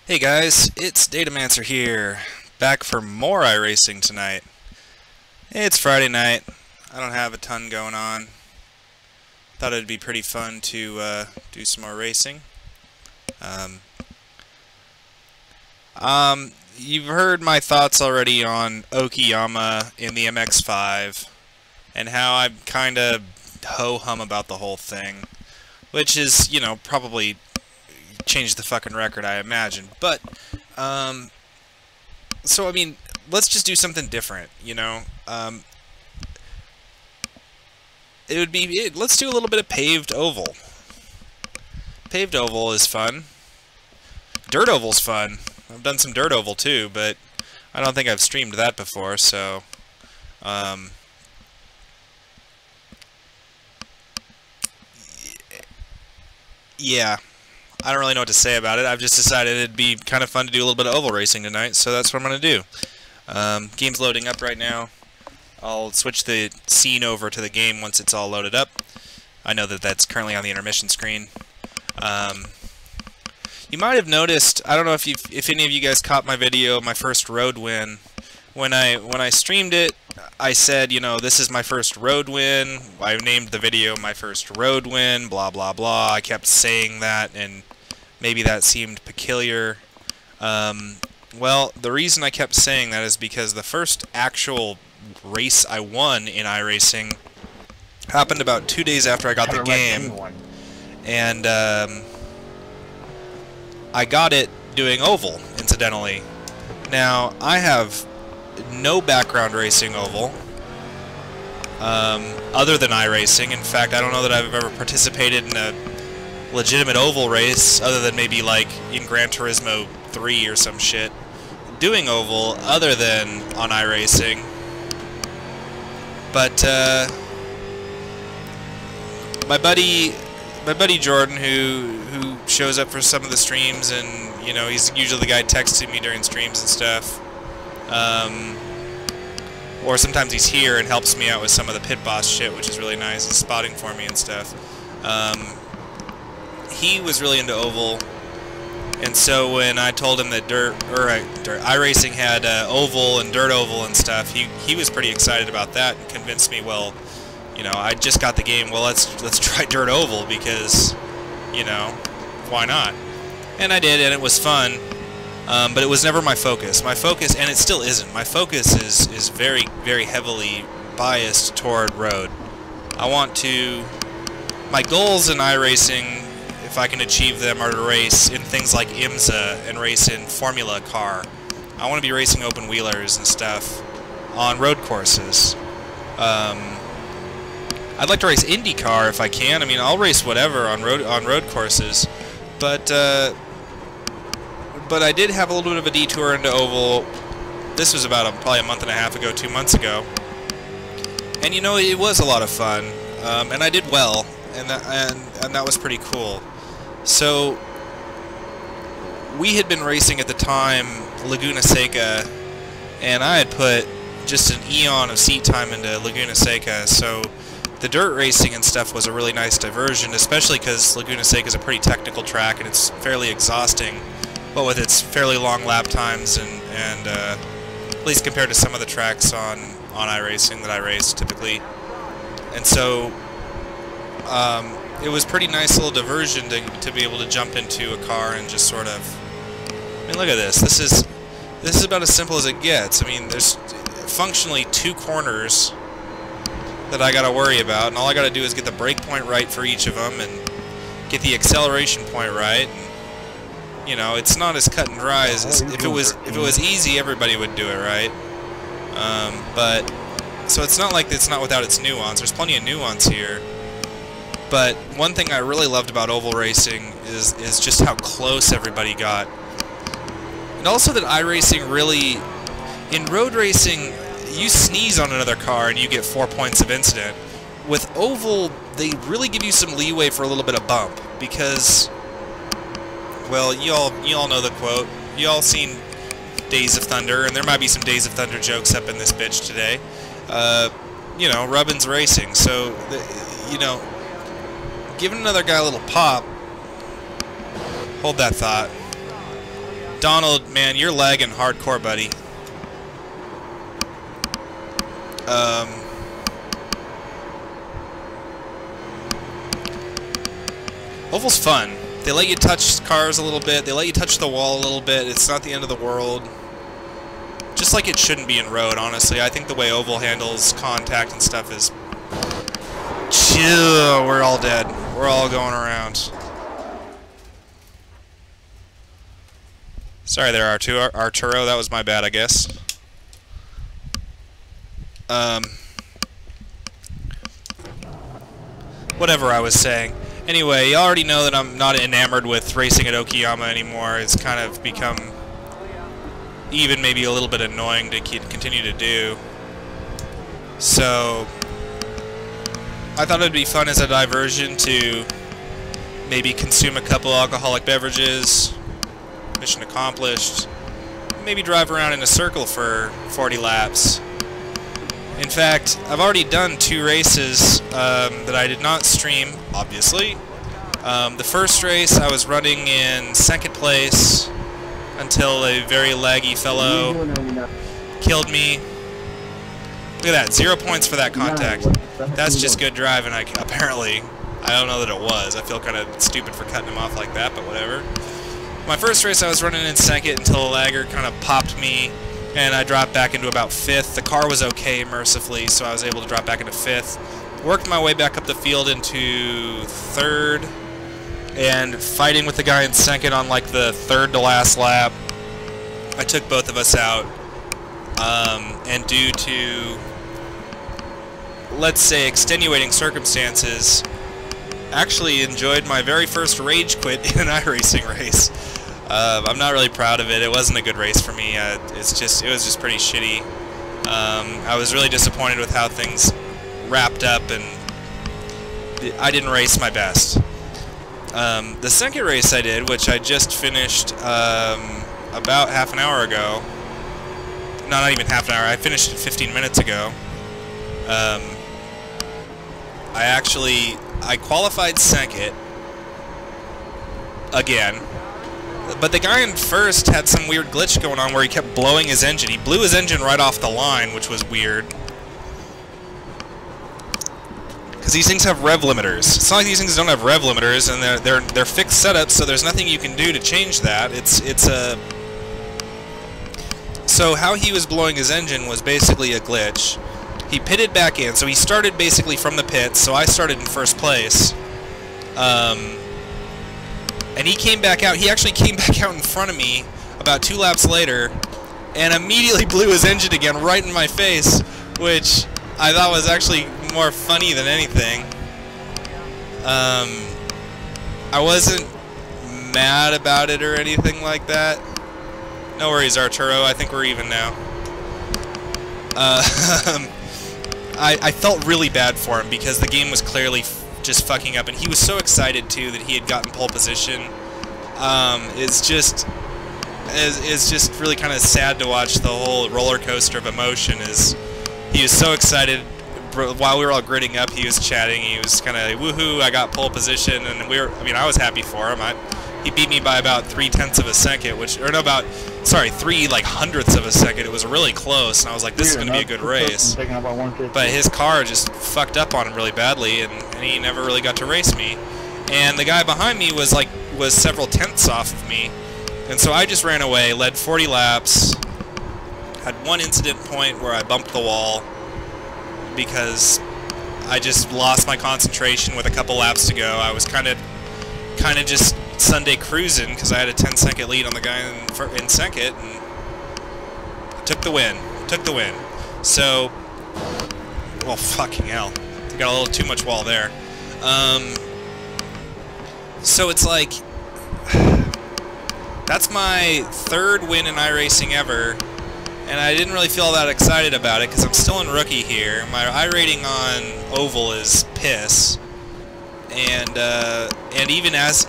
Hey guys, it's Datamancer here, back for more iRacing tonight. It's Friday night, I don't have a ton going on. Thought it'd be pretty fun to do some more racing. You've heard my thoughts already on Okiyama in the MX-5, and how I'm kinda ho-hum about the whole thing, which is, you know, probably change the fucking record, I imagine. But, so, I mean, let's just do something different, you know? Let's do a little bit of paved oval. Paved oval is fun. Dirt oval's fun. I've done some dirt oval too, but I don't think I've streamed that before, so, yeah. I don't really know what to say about it. I've just decided it'd be kind of fun to do a little bit of oval racing tonight, so that's what I'm going to do. Game's loading up right now. I'll switch the scene over to the game once it's all loaded up. I know that that's currently on the intermission screen. You might have noticed, I don't know if any of you guys caught my video, my first road win. When I streamed it, I said, you know, this is my first road win. I named the video my first road win, blah blah blah. I kept saying that, and maybe that seemed peculiar. Well, the reason I kept saying that is because the first actual race I won in iRacing happened about 2 days after I got the game, and I got it doing oval, incidentally. Now, I have no background racing oval, other than iRacing. In fact, I don't know that I've ever participated in a legitimate oval race, other than maybe like in Gran Turismo 3 or some shit, doing oval other than on iRacing. But my buddy Jordan, who shows up for some of the streams, and you know, he's usually the guy texting me during streams and stuff. Or sometimes he's here and helps me out with some of the pit boss shit, which is really nice, and spotting for me and stuff. He was really into oval, and so when I told him that iRacing had oval and dirt oval and stuff, he was pretty excited about that and convinced me, well, you know, I just got the game, well, let's try dirt oval because, you know, why not? And I did, and it was fun. But it was never my focus. My focus, and it still isn't, my focus is very, very heavily biased toward road. I want to... My goals in iRacing, if I can achieve them, are to race in things like IMSA and race in Formula Car. I want to be racing open wheelers and stuff on road courses. I'd like to race IndyCar if I can. I mean, I'll race whatever on road courses, but I did have a little bit of a detour into oval. This was about probably a month and a half ago, 2 months ago, and you know, it was a lot of fun, and I did well, and that was pretty cool. So we had been racing at the time Laguna Seca, and I had put just an eon of seat time into Laguna Seca, so the dirt racing and stuff was a really nice diversion, especially because Laguna Seca is a pretty technical track and it's fairly exhausting, but with its fairly long lap times, and at least compared to some of the tracks on iRacing that I race typically. And so it was pretty nice little diversion to be able to jump into a car and just sort of... I mean, look at this. This is about as simple as it gets. I mean, there's functionally 2 corners that I gotta worry about, and all I gotta do is get the brake point right for each of them and get the acceleration point right. And, you know, it's not as cut and dry as if it was easy, everybody would do it, right? But so it's not like it's not without its nuance. There's plenty of nuance here. But one thing I really loved about oval racing is just how close everybody got, and also that iRacing really, in road racing, you sneeze on another car and you get 4 points of incident. With oval, they really give you some leeway for a little bit of bump, because, well, you all know the quote. You all seen Days of Thunder, and there might be some Days of Thunder jokes up in this bitch today. You know, rubbin's racing, so you know, giving another guy a little pop. Hold that thought. Donald, man, you're lagging hardcore, buddy. Oval's fun. They let you touch cars a little bit. They let you touch the wall a little bit. It's not the end of the world. Just like it shouldn't be in road, honestly. I think the way Oval handles contact and stuff is... Chill. We're all dead. We're all going around. Sorry there, Arturo. That was my bad, I guess. Whatever I was saying. Anyway, you already know that I'm not enamored with racing at Okayama anymore. It's kind of become even maybe a little bit annoying to continue to do. So I thought it would be fun as a diversion to maybe consume a couple alcoholic beverages, mission accomplished, maybe drive around in a circle for 40 laps. In fact, I've already done 2 races that I did not stream, obviously. The first race I was running in 2nd place until a very laggy fellow killed me. Look at that, 0 points for that contact. That's just good driving, apparently. I don't know that it was. I feel kind of stupid for cutting him off like that, but whatever. My first race I was running in 2nd until a lagger kind of popped me, and I dropped back into about 5th. The car was okay, mercifully, so I was able to drop back into 5th. Worked my way back up the field into 3rd, and fighting with the guy in 2nd on like the 3rd to last lap, I took both of us out. And due to, let's say, extenuating circumstances, actually enjoyed my very first rage quit in an iRacing race. I'm not really proud of it. It wasn't a good race for me. It was just pretty shitty. I was really disappointed with how things wrapped up, and I didn't race my best. The second race I did, which I just finished about half an hour ago. No, not even half an hour. I finished it 15 minutes ago. I qualified second again. But the guy in first had some weird glitch going on where he kept blowing his engine. He blew his engine right off the line, which was weird. Because these things have rev limiters. It's not like these things don't have rev limiters, and they're fixed setups, so there's nothing you can do to change that. So how he was blowing his engine was basically a glitch. He pitted back in, so he started basically from the pits, so I started in first place. And he came back out. He actually came back out in front of me about 2 laps later and immediately blew his engine again right in my face, which I thought was actually more funny than anything. I wasn't mad about it or anything like that. No worries, Arturo. I think we're even now. I felt really bad for him because the game was clearly just fucking up, and he was so excited too that he had gotten pole position. It's just really kind of sad to watch the whole roller coaster of emotion. He was so excited while we were all gritting up. He was chatting. He was kind of like, woohoo! I got pole position, and I was happy for him. He beat me by about 3/10 of a second, 3 like hundredths of a second. It was really close, and I was like, this is going to be a good race. But his car just fucked up on him really badly, and he never really got to race me. And the guy behind me was several tenths off of me, and so I just ran away, led 40 laps, had one incident point where I bumped the wall because I just lost my concentration with a couple laps to go. I was kind of just Sunday cruising because I had a 10-second lead on the guy in second, and took the win. So, well, fucking hell, I got a little too much wall there. So it's like, that's my 3rd win in iRacing ever, and I didn't really feel that excited about it because I'm still in rookie here. My iRating on Oval is piss. And even as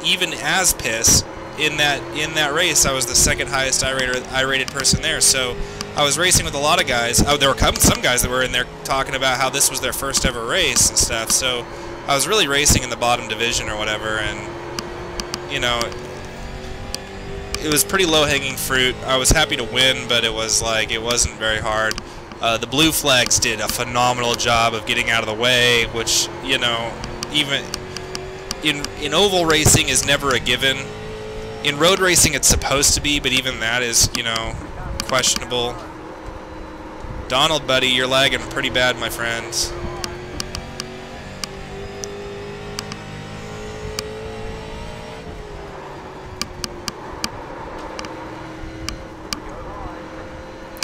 piss in that race, I was the 2nd highest I-rated person there. So I was racing with a lot of guys. There were some guys that were in there talking about how this was their first ever race and stuff. So I was really racing in the bottom division or whatever, and you know, it was pretty low-hanging fruit. I was happy to win, but it was like it wasn't very hard. The blue flags did a phenomenal job of getting out of the way, which, you know, even in oval racing is never a given. In road racing it's supposed to be, but even that is, you know, questionable. Donald, buddy, you're lagging pretty bad, my friends.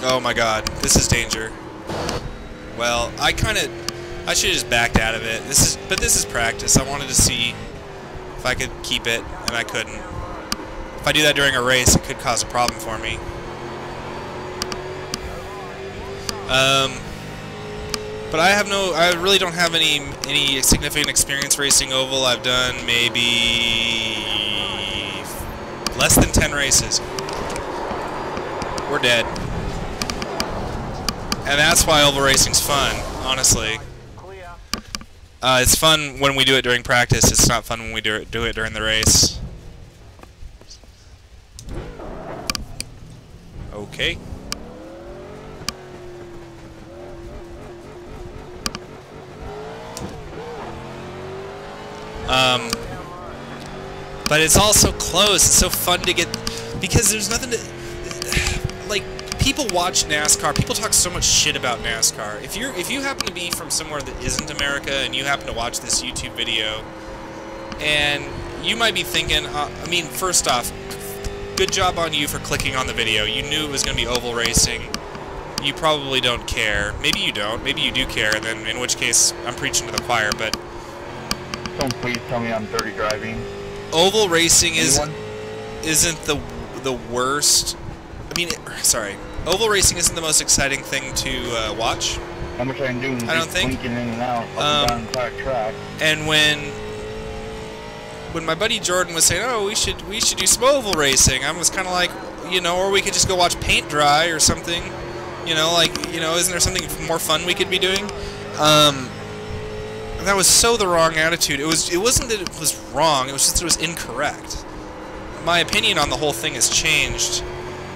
Oh my god, this is danger. Well, I should have just backed out of it. But this is practice. I wanted to see if I could keep it, and I couldn't. If I do that during a race, it could cause a problem for me. But I really don't have any significant experience racing oval. I've done maybe less than 10 races. We're dead. And that's why oval racing's fun, honestly. It's fun when we do it during practice. It's not fun when we do it during the race. Okay. But it's also close. It's so fun to get, because there's nothing to, like, people watch NASCAR. People talk so much shit about NASCAR. If you happen to be from somewhere that isn't America and you happen to watch this YouTube video, and you might be thinking, I mean, first off, good job on you for clicking on the video. You knew it was going to be oval racing. You probably don't care. Maybe you don't. Maybe you do care, and then in which case I'm preaching to the choir. But don't please tell me I'm dirty driving. Oval racing isn't the worst. I mean, sorry. Oval racing isn't the most exciting thing to watch. How much I can do? I don't think. Blinking in and out, up and down the track. And when my buddy Jordan was saying, "Oh, we should do some oval racing," I was kind of like, you know, or we could just go watch paint dry or something. You know, like, you know, isn't there something more fun we could be doing? That was so the wrong attitude. It wasn't that it was wrong. It was just that it was incorrect. My opinion on the whole thing has changed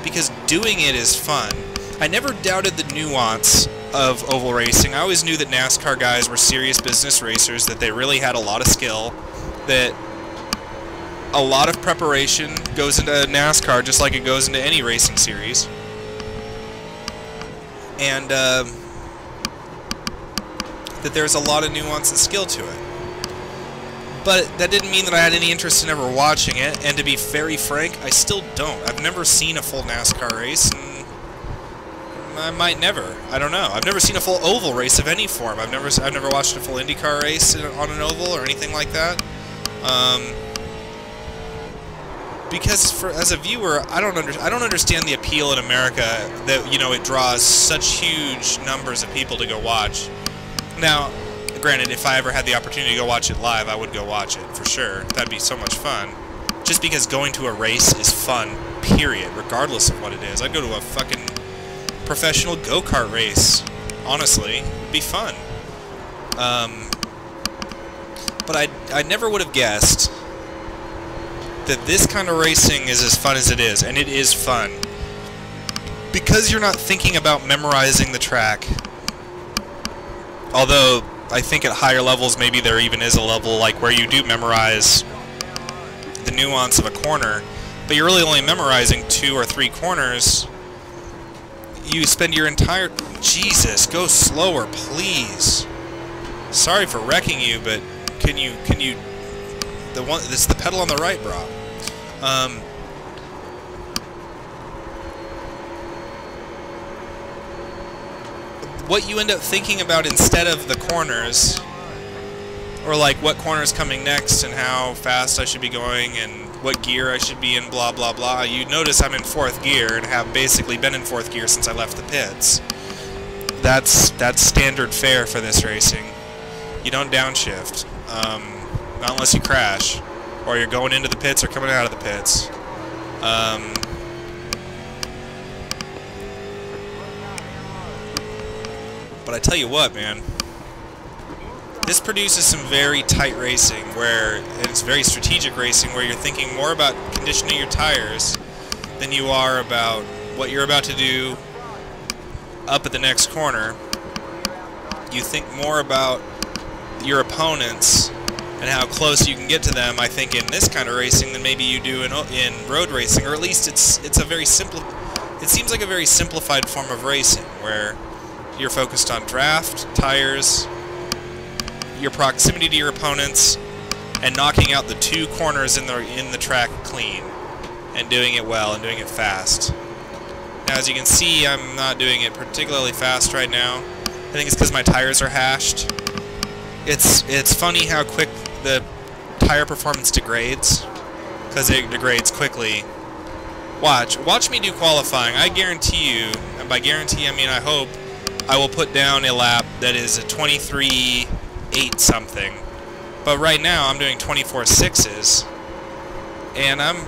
because doing it is fun. I never doubted the nuance of oval racing. I always knew that NASCAR guys were serious business racers, that they really had a lot of skill, that a lot of preparation goes into NASCAR just like it goes into any racing series. And that there's a lot of nuance and skill to it. But that didn't mean that I had any interest in ever watching it, and to be very frank, I still don't. I've never seen a full NASCAR race, and I might never. I don't know. I've never seen a full oval race of any form. I've never watched a full IndyCar race on an oval or anything like that. Because as a viewer, I don't understand the appeal in America that, you know, it draws such huge numbers of people to go watch. Now, granted, if I ever had the opportunity to go watch it live, I would go watch it, for sure. That'd be so much fun. Just because going to a race is fun, period, regardless of what it is. I'd go to a fucking professional go-kart race, honestly. It'd be fun. But I never would have guessed that this kind of racing is as fun as it is, and it is fun. Because you're not thinking about memorizing the track. Although, I think at higher levels, maybe there even is a level like where you do memorize the nuance of a corner, but you're really only memorizing 2 or 3 corners. You spend your entire... Jesus, go slower, please. Sorry for wrecking you, but can you... It's the pedal on the right, bro. What you end up thinking about instead of the corners, or like what corner's coming next and how fast I should be going and what gear I should be in, blah blah blah. You notice I'm in 4th gear and have basically been in 4th gear since I left the pits. That's standard fare for this racing. You don't downshift, not unless you crash, or you're going into the pits or coming out of the pits. But I tell you what, man, this produces some very tight racing and it's very strategic racing where you're thinking more about conditioning your tires than you are about what you're about to do up at the next corner. You think more about your opponents and how close you can get to them, I think, in this kind of racing than maybe you do in road racing, or at least it's a very simple. It seems like a very simplified form of racing where you're focused on draft, tires, your proximity to your opponents, and knocking out the two corners in the track clean, and doing it well and doing it fast. Now, as you can see, I'm not doing it particularly fast right now. I think it's because my tires are hashed. It's funny how quick the tire performance degrades, because it degrades quickly. Watch me do qualifying. I guarantee you, and by guarantee I mean I hope, I will put down a lap that is a 23.8 something. But right now I'm doing 24.6s, and I'm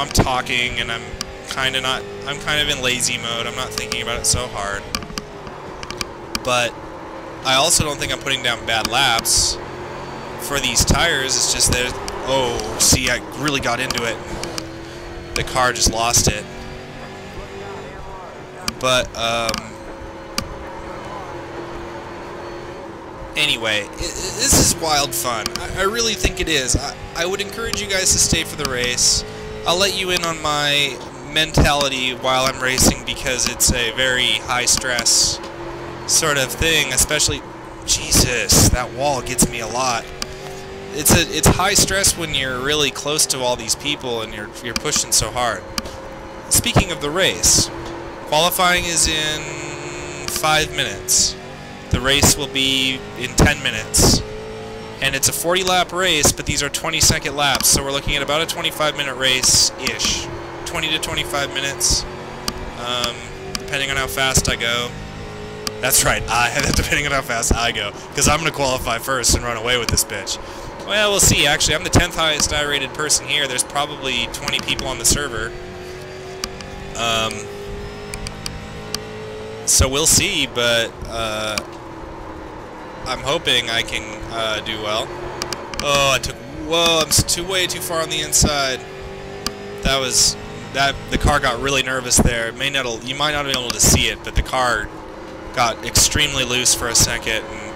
talking, and I'm kind of in lazy mode. I'm not thinking about it so hard. But I also don't think I'm putting down bad laps for these tires. It's just that, oh, see, I really got into it. The car just lost it. But, anyway, this is wild fun. I really think it is. I would encourage you guys to stay for the race. I'll let you in on my mentality while I'm racing, because it's a very high-stress sort of thing, especially... Jesus, that wall gets me a lot. It's high stress when you're really close to all these people and you're pushing so hard. Speaking of the race, qualifying is in 5 minutes. The race will be in 10 minutes. And it's a 40-lap race, but these are 20-second laps, so we're looking at about a 25-minute race-ish. 20 to 25 minutes, depending on how fast I go. That's right, depending on how fast I go, because I'm going to qualify first and run away with this bitch. Well, we'll see. Actually, I'm the 10th highest I-rated person here. There's probably 20 people on the server. So we'll see, but I'm hoping I can do well. Oh, whoa, I'm way too far on the inside. The car got really nervous there. You might not be able to see it, but the car got extremely loose for a second, and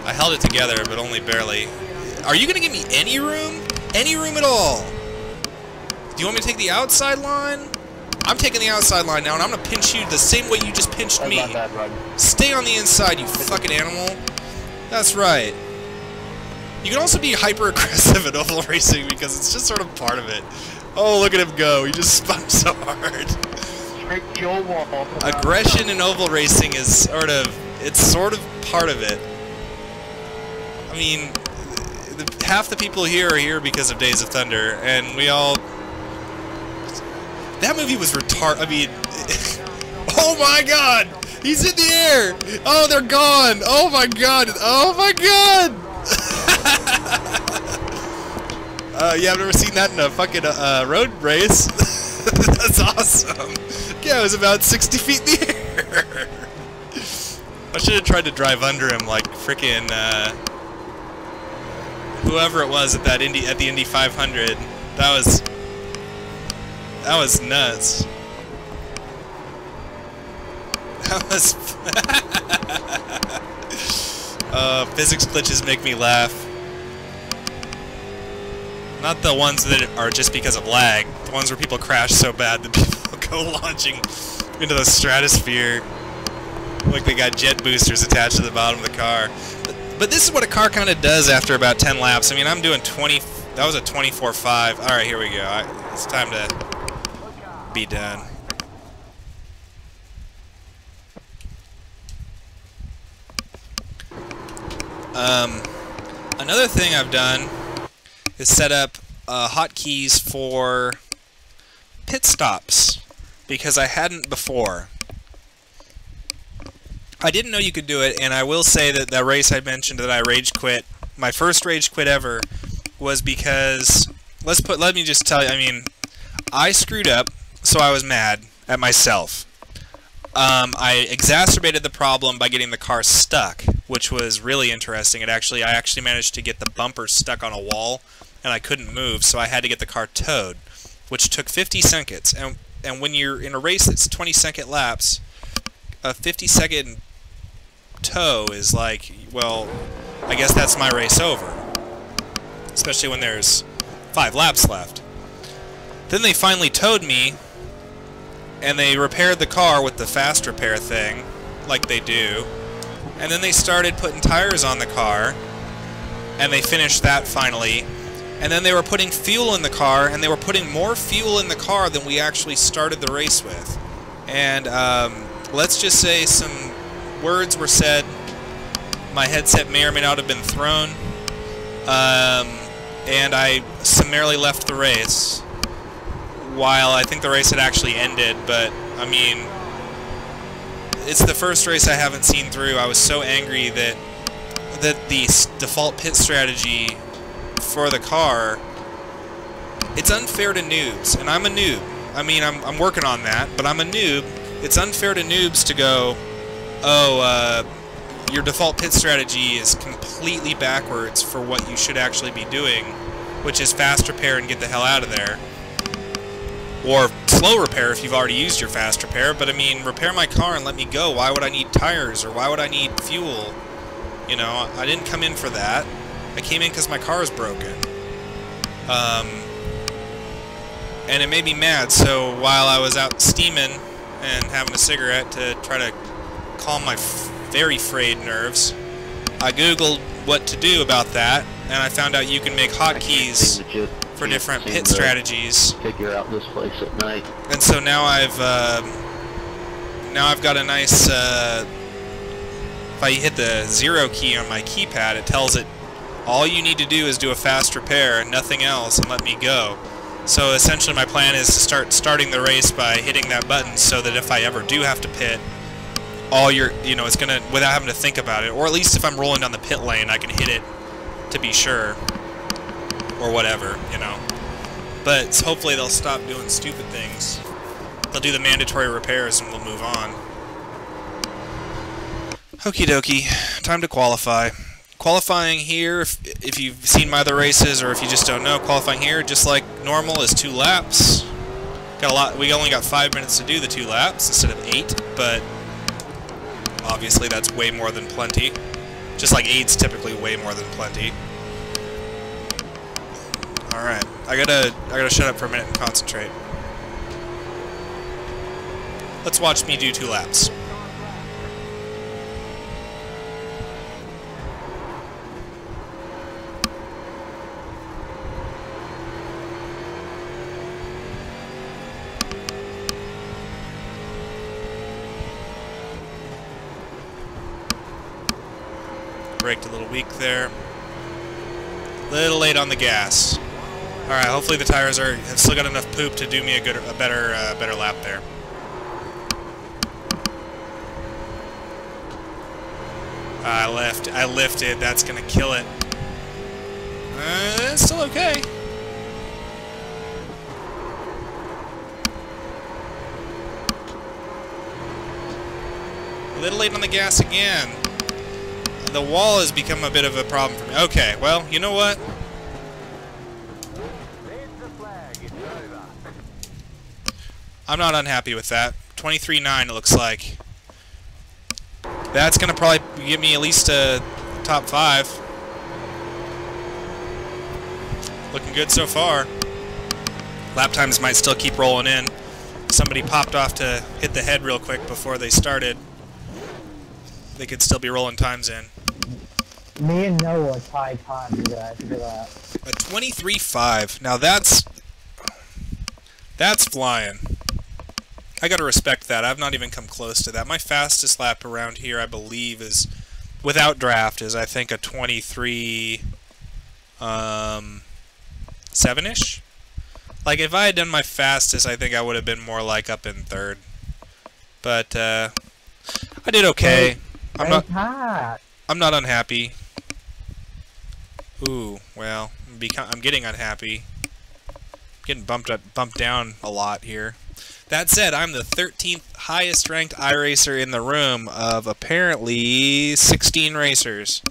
I held it together, but only barely. Are you going to give me any room? Any room at all? Do you want me to take the outside line? I'm taking the outside line now, and I'm going to pinch you the same way you just pinched me. That's not bad, Stay on the inside, you fucking animal. That's right. You can also be hyper-aggressive at oval racing, because it's just sort of part of it. Oh, look at him go. He just spun so hard. Aggression in oval racing is sort of part of it. I mean, half the people here are here because of Days of Thunder, and we all... That movie was retarded. I mean... Oh my god! He's in the air! Oh, they're gone! Oh my god! Oh my god! Yeah, I've never seen that in a fucking road race. That's awesome. Yeah, it was about 60 feet in the air. I should have tried to drive under him like frickin' whoever it was at the Indy 500. That was nuts. That was physics glitches make me laugh. Not the ones that are just because of lag. The ones where people crash so bad that people go launching into the stratosphere. Like they got jet boosters attached to the bottom of the car. But this is what a car kind of does after about 10 laps. I mean, I'm doing 20... That was a 24.5. Alright, here we go. It's time to be done. Another thing I've done is set up hotkeys for pit stops, because I hadn't before. I didn't know you could do it, and I will say that the race I mentioned that I rage quit, my first rage quit ever, was because, let me just tell you, I mean, I screwed up, so I was mad at myself. I exacerbated the problem by getting the car stuck, which was really interesting. I actually managed to get the bumper stuck on a wall, and I couldn't move, so I had to get the car towed. which took 50 seconds. And when you're in a race that's 20-second laps, a 50-second tow is like, well, I guess that's my race over. Especially when there's 5 laps left. Then they finally towed me, and they repaired the car with the fast repair thing, like they do. And then they started putting tires on the car, and they finished that finally. And then they were putting fuel in the car, and they were putting more fuel in the car than we actually started the race with. And let's just say some words were said. My headset may or may not have been thrown. And I summarily left the race while I think the race had actually ended. But, I mean, it's the first race I haven't seen through. I was so angry that the default pit strategy for the car, it's unfair to noobs, and I'm a noob. I mean, I'm working on that, but I'm a noob. It's unfair to noobs to go, oh, your default pit strategy is completely backwards for what you should actually be doing, which is fast repair and get the hell out of there. Or slow repair if you've already used your fast repair, but I mean, repair my car and let me go. Why would I need tires, or why would I need fuel? You know, I didn't come in for that. I came in because my car is broken. And it made me mad, so while I was out steaming and having a cigarette to try to calm my very frayed nerves, I googled what to do about that, and I found out you can make hotkeys for different pit strategies. Figure out this place at night. And so now I've got a nice, if I hit the 0 key on my keypad, it tells it all you need to do is do a fast repair and nothing else, and let me go. So essentially my plan is to starting the race by hitting that button, so that if I ever do have to pit, it's gonna, without having to think about it, or at least if I'm rolling down the pit lane, I can hit it to be sure, or whatever, you know. But hopefully they'll stop doing stupid things. They'll do the mandatory repairs and we'll move on. Okie dokie, time to qualify. Qualifying here, if you've seen my other races, or if you just don't know, qualifying here, just like normal, is 2 laps. We only got 5 minutes to do the 2 laps instead of 8, but obviously that's way more than plenty. Just like 8's typically way more than plenty. All right, I gotta shut up for a minute and concentrate. Let's watch me do 2 laps. Braked a little weak there. Little late on the gas. All right, hopefully the tires have still got enough poop to do me a better lap there. I lifted. That's gonna kill it. It's still okay. A little late on the gas again. The wall has become a bit of a problem for me. Okay, well, you know what? I'm not unhappy with that. 23.9 it looks like. That's going to probably give me at least a top 5. Looking good so far. Lap times might still keep rolling in. Somebody popped off to hit the head real quick before they started. They could still be rolling times in. Me and Noah tied times, guys. Look at that. A 23.5. Now that's flying. I gotta respect that. I've not even come close to that. My fastest lap around here, I believe, is without draft, is I think a 23 7-ish. Like if I had done my fastest, I think I would have been more like up in 3rd. But I did okay. I'm not unhappy. Ooh, well, I'm getting unhappy. Getting bumped down a lot here. That said, I'm the 13th highest ranked iRacer in the room of apparently 16 racers.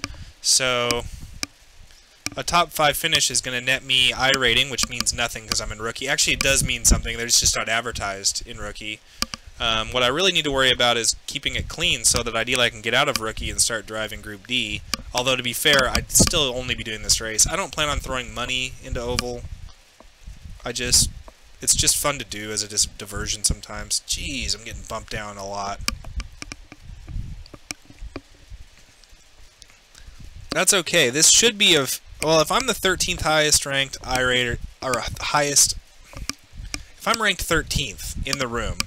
So a top 5 finish is going to net me iRating, which means nothing because I'm in Rookie. Actually, it does mean something. They're just not advertised in Rookie. What I really need to worry about is keeping it clean so that ideally I can get out of Rookie and start driving Group D. Although, to be fair, I'd still only be doing this race. I don't plan on throwing money into Oval. It's just fun to do as a diversion sometimes. Jeez, I'm getting bumped down a lot. That's okay. This should be well, if I'm the 13th highest ranked iRater, or highest, if I'm ranked 13th in the room,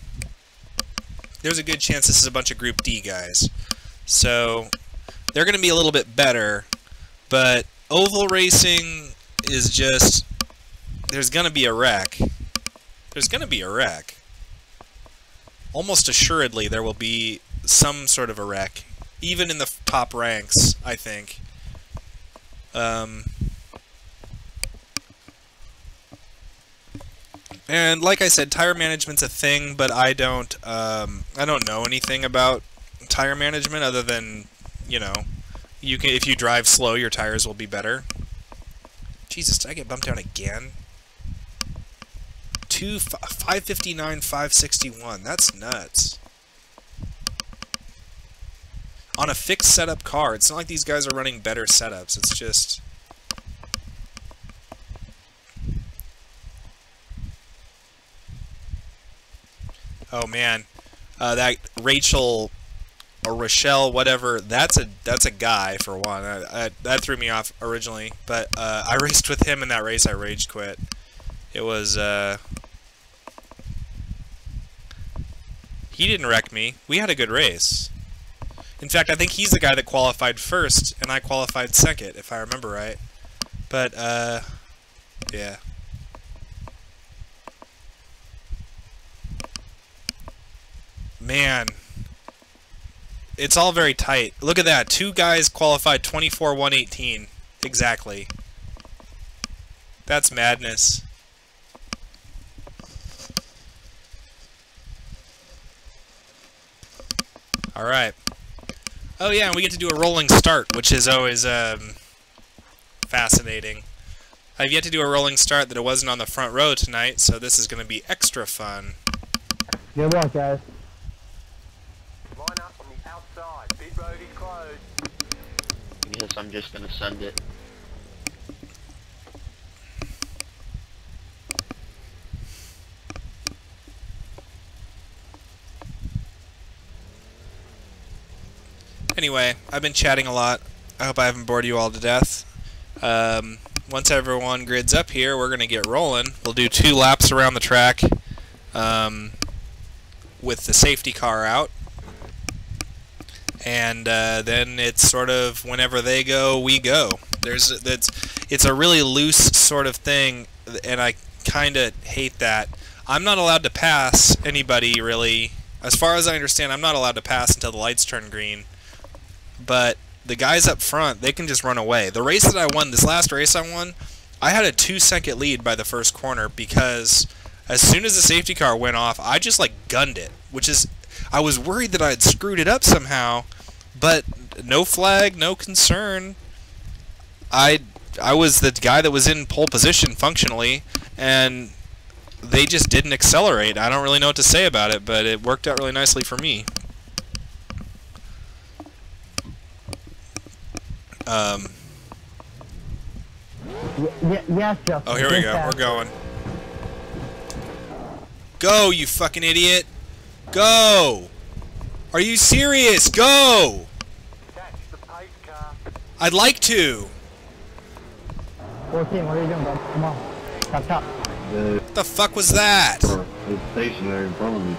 there's a good chance this is a bunch of Group D guys. So they're going to be a little bit better, but oval racing is just, there's going to be a wreck. There's going to be a wreck. Almost assuredly there will be some sort of a wreck, even in the top ranks, I think. And like I said, tire management's a thing, but I don't know anything about tire management other than, you know, if you drive slow, your tires will be better. Jesus, did I get bumped down again? 559, 561. That's nuts. On a fixed setup car. It's not like these guys are running better setups. It's just... Oh man, that Rachel or Rochelle, whatever. That's a guy for one. That threw me off originally, but I raced with him in that race. I rage quit. It was he didn't wreck me. We had a good race. In fact, I think he's the guy that qualified first, and I qualified second, if I remember right. But yeah. Man, it's all very tight. Look at that. 2 guys qualified 24-118. Exactly. That's madness. Alright. Oh yeah, and we get to do a rolling start, which is always fascinating. I've yet to do a rolling start that it wasn't on the front row tonight, so this is going to be extra fun. Good luck, guys. Line up on the outside. Pit road is closed. I guess I'm just gonna send it. Anyway, I've been chatting a lot. I hope I haven't bored you all to death. Once everyone grids up here, we're going to get rolling. We'll do 2 laps around the track with the safety car out. And then it's sort of whenever they go, we go. It's a really loose sort of thing, and I kind of hate that. I'm not allowed to pass anybody, really. As far as I understand, I'm not allowed to pass until the lights turn green. But the guys up front, they can just run away. The race that I won, this last race I won, I had a 2-second lead by the first corner because as soon as the safety car went off, I just like gunned it, which is, I was worried that I had screwed it up somehow, but no flag, no concern. I was the guy that was in pole position functionally, and they just didn't accelerate. I don't really know what to say about it, but it worked out really nicely for me. Yes, Justin. Oh, here we go. We're going. Go, you fucking idiot. Go. Are you serious? Go. Catch the pace car. I'd like to. 14, what are you doing, bud? Come on. Top, top. What the fuck was that? It's stationary in front of me.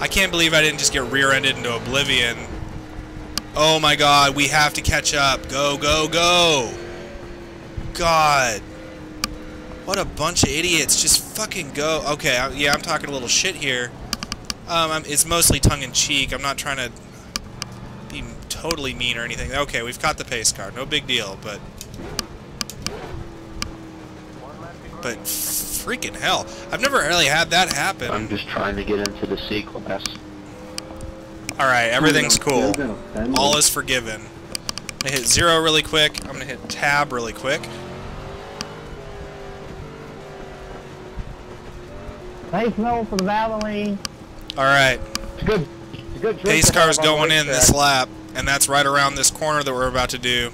I can't believe I didn't just get rear-ended into oblivion. Oh my god, we have to catch up. Go, go, go. God. What a bunch of idiots. Just fucking go. Okay, yeah, I'm talking a little shit here. It's mostly tongue-in-cheek. I'm not trying to be totally mean or anything. Okay, we've caught the pace car. No big deal, but freaking hell. I've never really had that happen. I'm just trying to get into the C class. Alright, everything's cool. Still gonna send All it. is forgiven. I'm gonna hit 0 really quick. I'm gonna hit tab really quick. Nice roll for the Valvoline. Alright, It's a good drink pace to have car's on the going in racetrack. this lap, and that's right around this corner that we're about to do.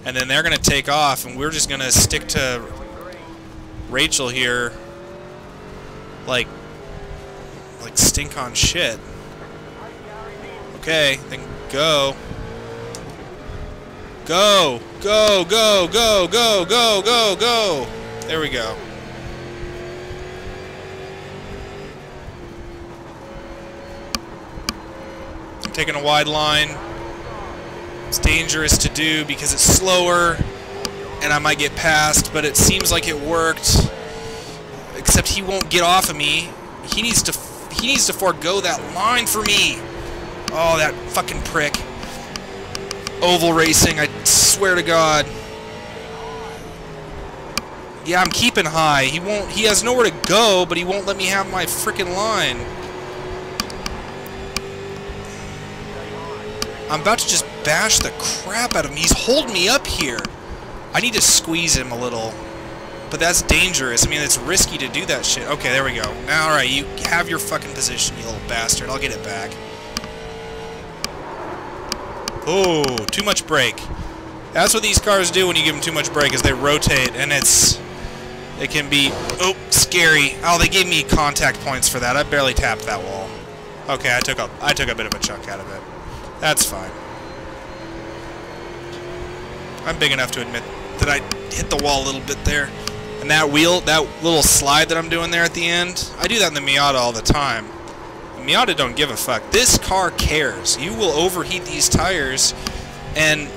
And then they're gonna take off, and we're just gonna stick to Rachel here like stink on shit. Okay, then go. Go! Go, go, go, go, go, go, go! There we go. I'm taking a wide line. It's dangerous to do because it's slower and I might get past, but it seems like it worked. Except he won't get off of me. He needs to forego that line for me. Oh, that fucking prick. Oval racing, I swear to God. Yeah, I'm keeping high. He has nowhere to go, but he won't let me have my frickin' line. I'm about to just bash the crap out of him. He's holding me up here. I need to squeeze him a little. But that's dangerous. I mean, it's risky to do that shit. Okay, there we go. Now, alright, you have your fucking position, you little bastard. I'll get it back. Oh, too much brake. That's what these cars do when you give them too much brake, is they rotate, and it can be, oh, scary. Oh, they gave me contact points for that. I barely tapped that wall. Okay, I took a bit of a chunk out of it. That's fine. I'm big enough to admit that I hit the wall a little bit there. And that wheel, that little slide that I'm doing there at the end, I do that in the Miata all the time. The Miata don't give a fuck. This car cares. You will overheat these tires, and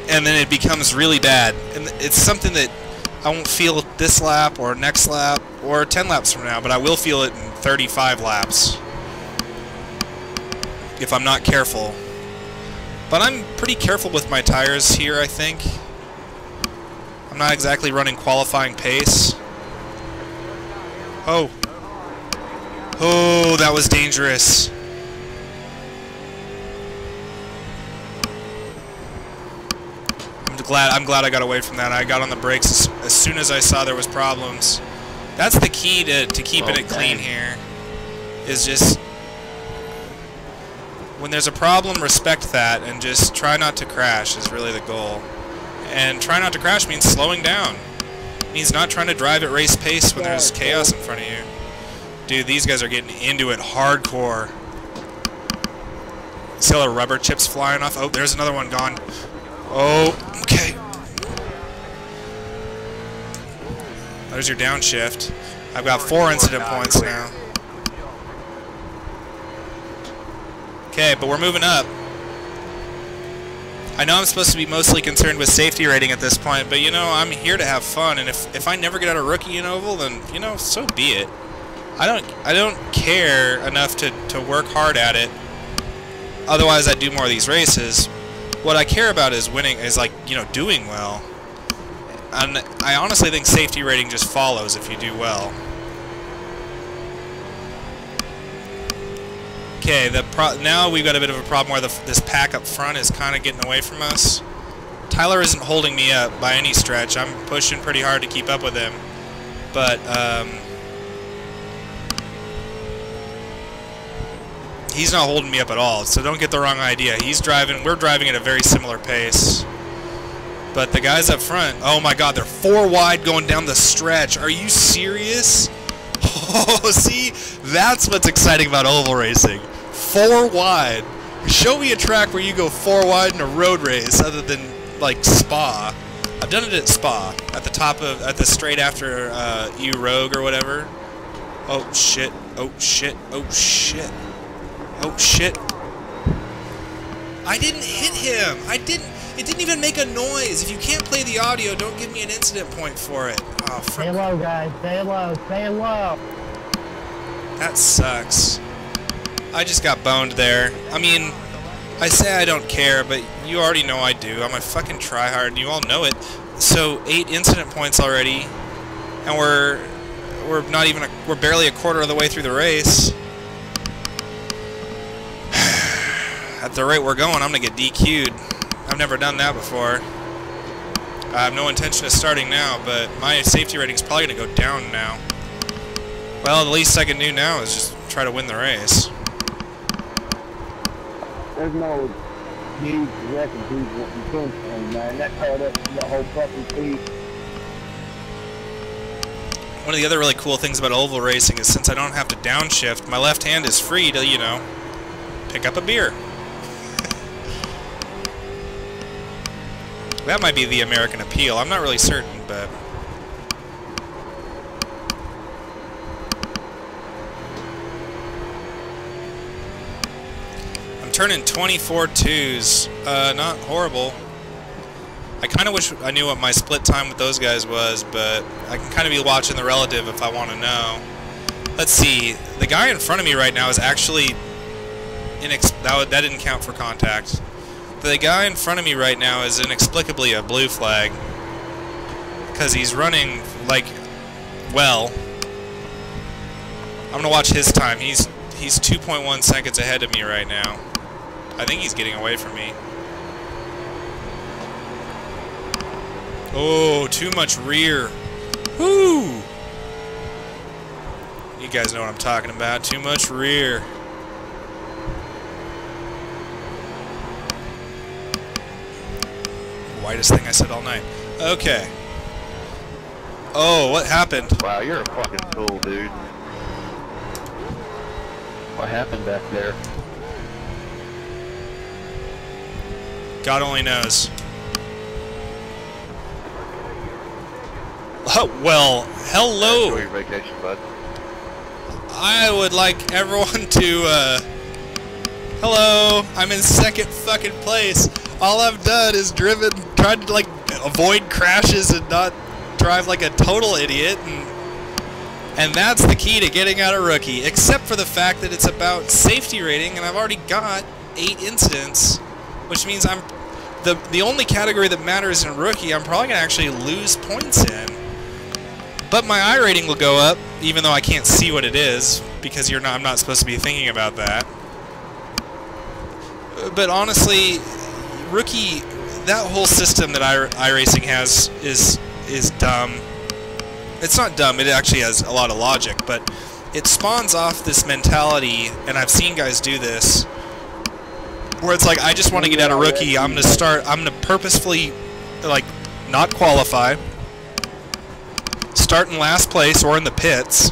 then it becomes really bad. And it's something that I won't feel this lap or next lap or 10 laps from now, but I will feel it in 35 laps if I'm not careful. But I'm pretty careful with my tires here, I think. I'm not exactly running qualifying pace. Oh. Oh, that was dangerous. I'm glad I got away from that. I got on the brakes as soon as I saw there was problems. That's the key to keeping it clean here. Is just when there's a problem, respect that and just try not to crash is really the goal. And try not to crash means slowing down. It means not trying to drive at race pace when there's chaos in front of you. Dude, these guys are getting into it hardcore. See all the rubber chips flying off? Oh, there's another one gone. Oh, okay. There's your downshift. I've got 4 incident points now. Okay, but we're moving up. I know I'm supposed to be mostly concerned with safety rating at this point, but you know, I'm here to have fun, and if I never get out a rookie in oval, then you know, so be it. I don't care enough to work hard at it. Otherwise, I'd do more of these races. What I care about is winning, is like, you know, doing well. And I honestly think safety rating just follows if you do well. Okay, now we've got a bit of a problem where this pack up front is kind of getting away from us. Tyler isn't holding me up by any stretch. I'm pushing pretty hard to keep up with him. But, he's not holding me up at all, so don't get the wrong idea. We're driving at a very similar pace. But the guys up front, oh my god, they're 4 wide going down the stretch. Are you serious? Oh, see? That's what's exciting about oval racing. 4 wide. Show me a track where you go 4 wide in a road race other than, like, Spa. I've done it at Spa, at the straight after U Rogue or whatever. Oh, shit. Oh, shit. Oh, shit. Oh, shit. I didn't hit him. It didn't even make a noise. If you can't play the audio, don't give me an incident point for it. Oh, Stay low, guys. Stay low. Stay low. That sucks. I just got boned there. I mean, I say I don't care, but you already know I do. I'm a fucking tryhard, and you all know it. So 8 incident points already, and we're barely a quarter of the way through the race. at the rate we're going, I'm going to get DQ'd. I've never done that before. I have no intention of starting now, but my safety rating is probably going to go down now. Well, the least I can do now is just try to win the race. There's no huge record who's intentionally, man. That caught up the whole fucking piece. One of the other really cool things about oval racing is since I don't have to downshift, my left hand is free to, you know, pick up a beer. That might be the American appeal. I'm not really certain, but... I'm turning 24 twos. Not horrible. I kind of wish I knew what my split time with those guys was, but I can kind of be watching the relative if I want to know. Let's see. The guy in front of me right now is actually... that didn't count for contact. The guy in front of me right now is inexplicably a blue flag. Because he's running, like, well. I'm going to watch his time. He's 2.1 seconds ahead of me right now. I think he's getting away from me. Oh, too much rear. Woo! You guys know what I'm talking about. Too much rear. Whitest thing I said all night. Okay. Oh, what happened? Wow, you're a fucking fool, dude. What happened back there? God only knows. Oh, well, hello. Enjoy your vacation, bud. I would like everyone to, hello. I'm in second fucking place. All I've done is tried to, like, avoid crashes and not drive like a total idiot, and that's the key to getting out of rookie, except for the fact that it's about safety rating, and I've already got 8 incidents, which means I'm the only category that matters in rookie I'm probably going to actually lose points in. But my I rating will go up, even though I can't see what it is, because I'm not supposed to be thinking about that. But honestly, rookie, that whole system that iRacing has is dumb. It's not dumb, it actually has a lot of logic, but it spawns off this mentality, and I've seen guys do this, where it's like, I just want to get out of rookie, I'm going to purposefully, like, not qualify, start in last place or in the pits,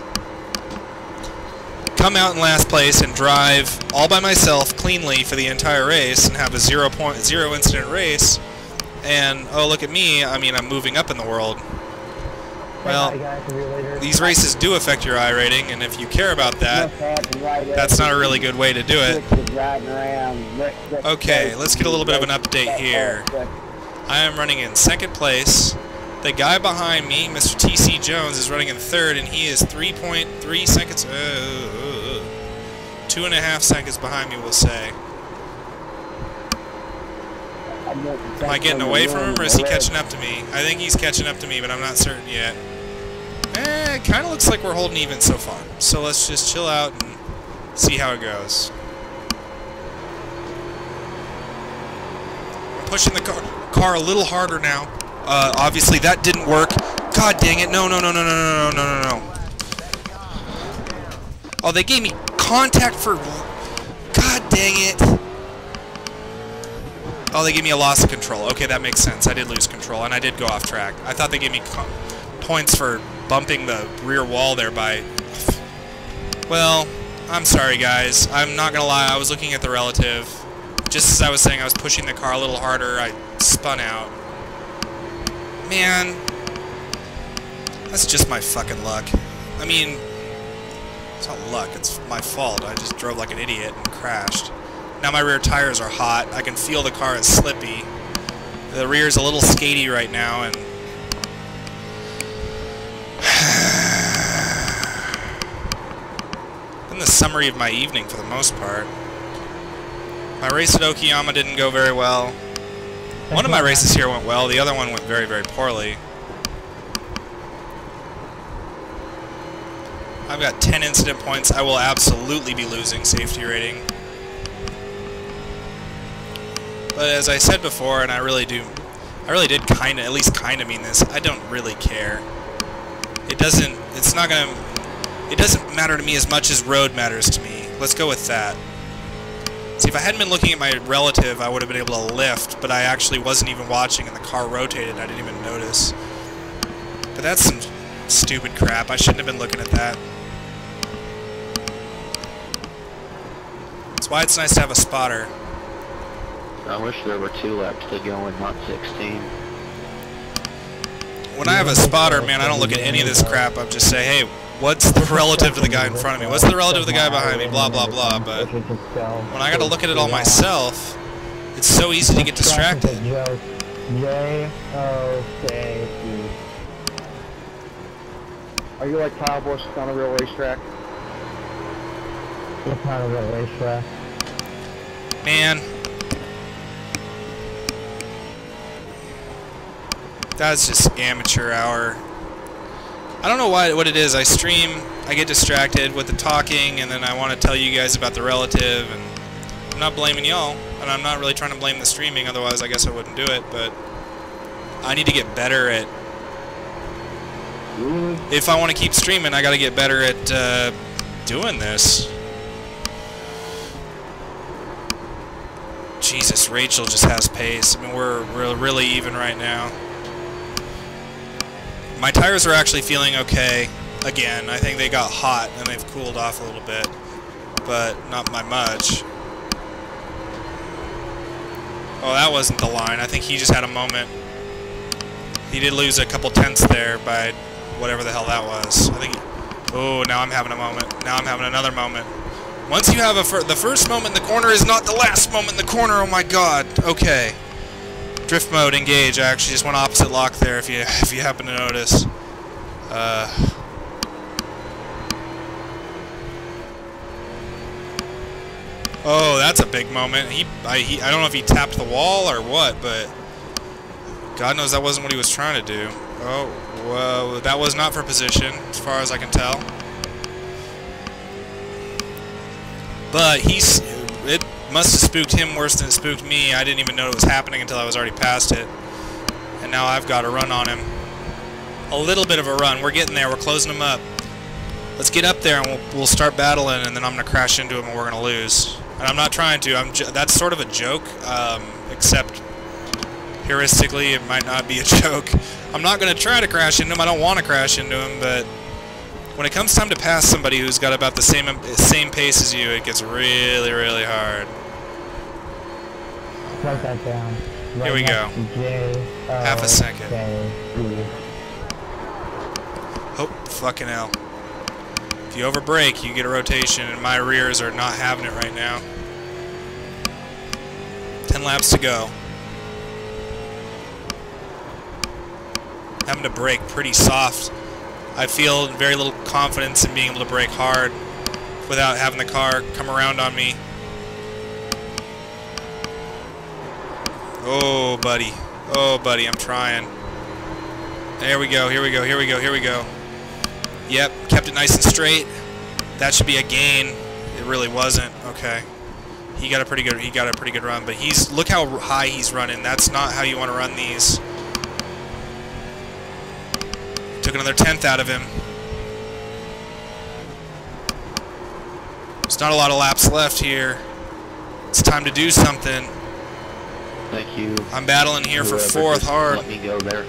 come out in last place and drive all by myself cleanly for the entire race and have a 0 incident race, and oh, look at me, I mean, I'm moving up in the world. Well, these races do affect your I rating, and if you care about that, that's not a really good way to do it. Okay, let's get a little bit of an update here. I am running in second place. The guy behind me, Mr. TC Jones, is running in third, and he is 3.3 seconds, 2.5 seconds behind me, we'll say. Am I getting away from him, or is he catching up to me? I think he's catching up to me, but I'm not certain yet. It kind of looks like we're holding even so far. So let's just chill out and see how it goes. I'm pushing the car a little harder now. Obviously that didn't work. God dang it. No. Oh, they gave me contact for... God dang it. Oh, they gave me a loss of control. Okay, that makes sense. I did lose control, and I did go off track. I thought they gave me points for bumping the rear wall there by... Well, I'm sorry, guys. I'm not gonna lie. I was looking at the relative. Just as I was saying I was pushing the car a little harder, I spun out. Man, that's just my fucking luck. I mean, it's not luck. It's my fault. I just drove like an idiot and crashed. Now my rear tires are hot. I can feel the car is slippy. The rear's a little skatey right now, and been the summary of my evening for the most part. My race at Okayama didn't go very well. One of my races here went well. The other one went very, very poorly. I've got 10 incident points. I will absolutely be losing safety rating. But as I said before, and I really did at least kinda mean this, I don't really care. It doesn't matter to me as much as road matters to me. Let's go with that. See, if I hadn't been looking at my relative, I would have been able to lift, but I actually wasn't even watching and the car rotated, I didn't even notice. But that's some stupid crap. I shouldn't have been looking at that. That's why it's nice to have a spotter. I wish there were 2 laps to go and not 16. When I have a spotter, man, I don't look at any of this crap. I just say, hey, what's the relative to the guy in front of me? What's the relative to the guy behind me? Blah, blah, blah. But when I got to look at it all myself, it's so easy to get distracted. J-O-K-E. Are you like Kyle Busch on a real racetrack? It's not a real racetrack. Man. That's just amateur hour. I don't know what it is. I stream, I get distracted with the talking, and then I want to tell you guys about the relative, and I'm not blaming y'all, and I'm not really trying to blame the streaming, otherwise I guess I wouldn't do it, but I need to get better at... If I want to keep streaming, I got to get better at doing this. Jesus, Rachel just has pace. I mean, we're really even right now. My tires are actually feeling okay again. I think they got hot and they've cooled off a little bit, but not by much. Oh, that wasn't the line. I think he just had a moment. He did lose a couple tenths there by whatever the hell that was. I think. Oh, now I'm having a moment. Now I'm having another moment. Once you have the first moment in the corner is not the last moment in the corner. Oh my God. Okay. Drift mode, engage. I actually just went opposite lock there. If you happen to notice. Oh, that's a big moment. I don't know if he tapped the wall or what, but God knows that wasn't what he was trying to do. Oh, well, that was not for position, as far as I can tell. But it must have spooked him worse than it spooked me. I didn't even know it was happening until I was already past it. And now I've got a run on him. A little bit of a run. We're getting there. We're closing him up. Let's get up there and we'll start battling, and then I'm going to crash into him and we're going to lose. And I'm not trying to. That's sort of a joke, except heuristically it might not be a joke. I'm not going to try to crash into him. I don't want to crash into him, but when it comes time to pass somebody who's got about the same pace as you, it gets really, really hard. Write that down. Here we go. Half a second. Oh, fucking hell. If you overbrake, you get a rotation, and my rears are not having it right now. 10 laps to go. Having to brake pretty soft. I feel very little confidence in being able to brake hard without having the car come around on me. Oh, buddy. Oh, buddy, I'm trying. There we go, here we go, here we go, here we go. Yep, kept it nice and straight. That should be a gain. It really wasn't. Okay. He got a pretty good run, but look how high he's running. That's not how you want to run these. Took another 10th out of him. There's not a lot of laps left here. It's time to do something. Thank you. I'm battling here for 4th hard. Let me go there.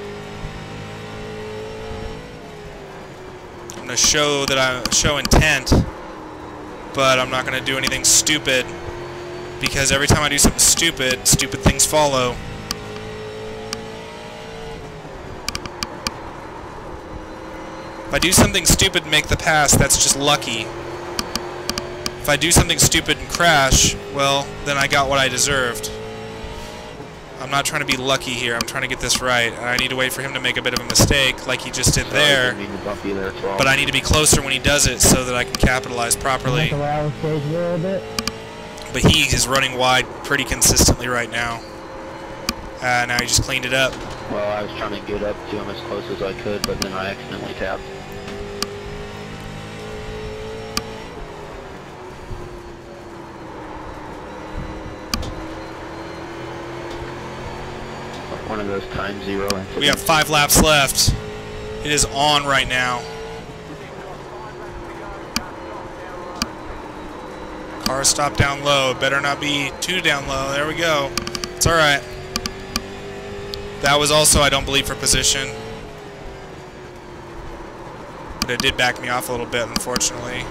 I'm going to show intent, but I'm not going to do anything stupid, because every time I do something stupid, stupid things follow. If I do something stupid and make the pass, that's just lucky. If I do something stupid and crash, well, then I got what I deserved. I'm not trying to be lucky here. I'm trying to get this right, and I need to wait for him to make a bit of a mistake like he just did there. But I need to be closer when he does it so that I can capitalize properly. But he is running wide pretty consistently right now. Now he just cleaned it up. Well, I was trying to get up to him as close as I could, but then I accidentally tapped. One of those time zero incidents. We have 5 laps left. It is on right now. Car stopped down low. Better not be too down low. There we go. It's alright. That was also, I don't believe, for position. But it did back me off a little bit, unfortunately.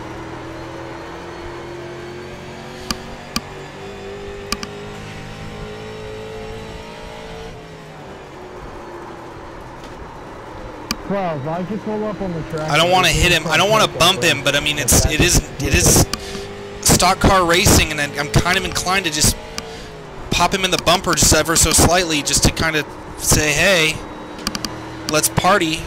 Well, why'd you pull up on the track? I don't want to hit him. I don't want to bump him, but I mean, it is stock car racing, and I'm kind of inclined to just pop him in the bumper just ever so slightly, just to kind of say, hey, let's party.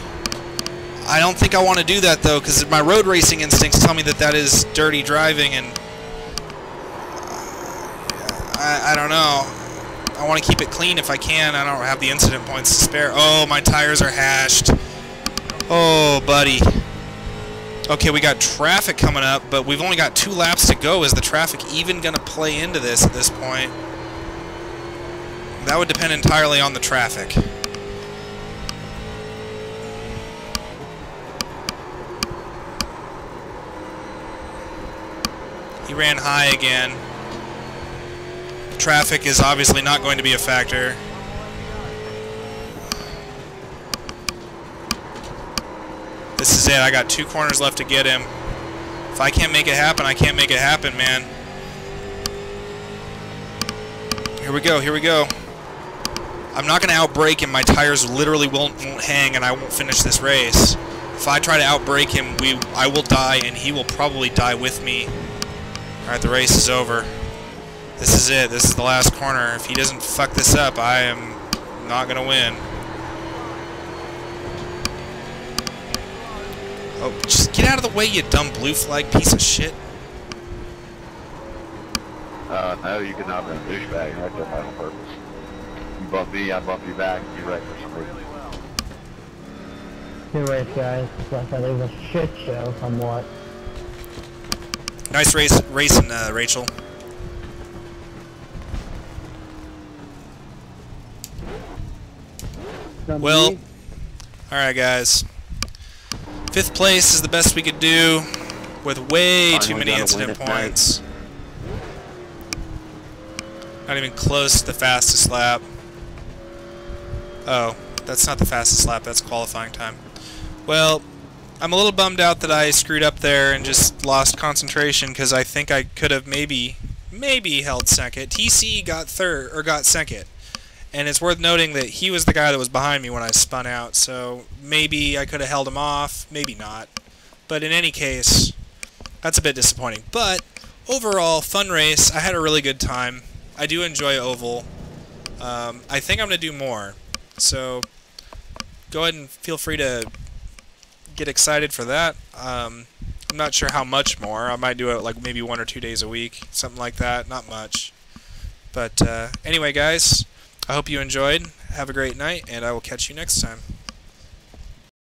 I don't think I want to do that, though, because my road racing instincts tell me that that is dirty driving, and I don't know. I want to keep it clean if I can. I don't have the incident points to spare. Oh, my tires are hashed. Oh, buddy. Okay, we got traffic coming up, but we've only got 2 laps to go. Is the traffic even going to play into this at this point? That would depend entirely on the traffic. He ran high again. Traffic is obviously not going to be a factor. This is it. I got 2 corners left to get him. If I can't make it happen, I can't make it happen, man. Here we go. Here we go. I'm not going to outbrake him. My tires literally won't hang, and I won't finish this race. If I try to outbrake him, I will die, and he will probably die with me. All right, the race is over. This is it. This is the last corner. If he doesn't fuck this up, I am not going to win. Oh, just get out of the way, you dumb blue flag piece of shit. No, you could not be a douchebag right there by on purpose. You bump me, I bump you back, you wreck for some reason. Good race, guys. It's like it was a shit show, somewhat. Nice racing, Rachel. Well, alright, guys. 5th place is the best we could do with way too many incident points. Not even close to the fastest lap. Oh, that's not the fastest lap, that's qualifying time. Well, I'm a little bummed out that I screwed up there and just lost concentration, because I think I could have maybe held second. TC got third, or got second. And it's worth noting that he was the guy that was behind me when I spun out, so maybe I could have held him off, maybe not. But in any case, that's a bit disappointing. But overall, fun race. I had a really good time. I do enjoy Oval. I think I'm going to do more. So go ahead and feel free to get excited for that. I'm not sure how much more. I might do it like maybe 1 or 2 days a week, something like that. Not much. But anyway, guys, I hope you enjoyed. Have a great night, and I will catch you next time.